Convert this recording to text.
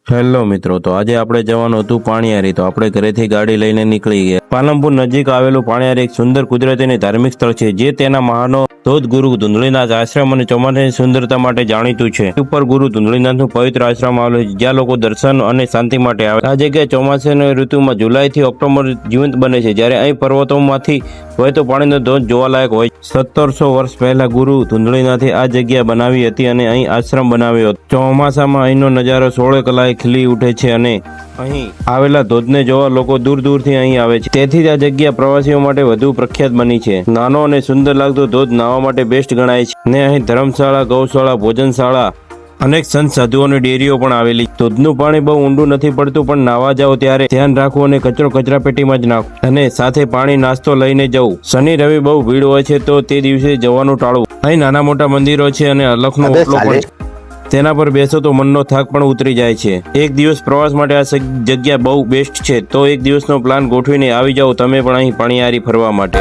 Hello મિત્રો, તો આજે આપણે જવાનું હતું પાણીયારી. તો આપણે ઘરેથી ગાડી લઈને નીકળી ગયા. પાલનપુર નજીક આવેલું પાણીયારી એક સુંદર કુદરતી અને ધાર્મિક સ્થળ છે, જે તેના મહાનો ધોધ ગુરુ ધુંધળીનાથ આશ્રમ અને ચોમાસાની સુંદરતા માટે જાણીતું છે. ઉપર ગુરુ ધુંધળીનાથનું પવિત્ર આશ્રમ આવેલું છે, જ્યાં લોકો દર્શન અને શાંતિ માટે આવે. આ જગ્યા ચોમાસાની ઋતુમાં જુલાઈથી ઓક્ટોબર જીવંત બને છે, જ્યારે અહીં પર્વતોમાંથી વહેતો પાણીનો ધોધ જોવાલાયક હોય. 1700 વર્ષ પહેલા ગુરુ ધુંધળીનાથે આ જગ્યા બનાવી હતી અને અહીં આશ્રમ બનાવ્યો હતો. ચોમાસામાં અહીંનો નજારો 16 કલાએ ખીલી ઉઠે છે અને અહીં આવેલા ધોધને જોવા લોકો દૂર દૂરથી અહીં આવે છે. તેથી જ આ જગ્યા પ્રવાસીઓ માટે વધુ પ્રખ્યાત બની છે. નાનો અને સુંદર લાગતો ધોધ નાહવા માટે બેસ્ટ ગણાય છે ને અહીં ધર્મશાળા, ગૌશાળા, ભોજનશાળા, અનેક સંત સાધુઓની ડેરીઓ પણ આવેલી. ધોધનું પાણી બહુ ઊંડું નથી પડતું, પણ નાવા જાઓ ત્યારે ધ્યાન રાખવું અને કચરો કચરાપેટીમાં જ નાખો અને સાથે પાણી નાસ્તો લઈને જવું. શનિ રવિ બહુ ભીડ હોય છે, તો તે દિવસે જવાનું ટાળવું. અહીં નાના મોટા મંદિરો છે અને અલખનો ઓટલો પણ છે. તેના પર બેસો તો મનનો થાક પણ ઉતરી જાય છે. એક દિવસ પ્રવાસ માટે આ જગ્યા બહુ બેસ્ટ છે, તો એક દિવસનો પ્લાન ગોઠવીને આવી જાઓ તમે પણ અહીં પાણીયારી ફરવા માટે.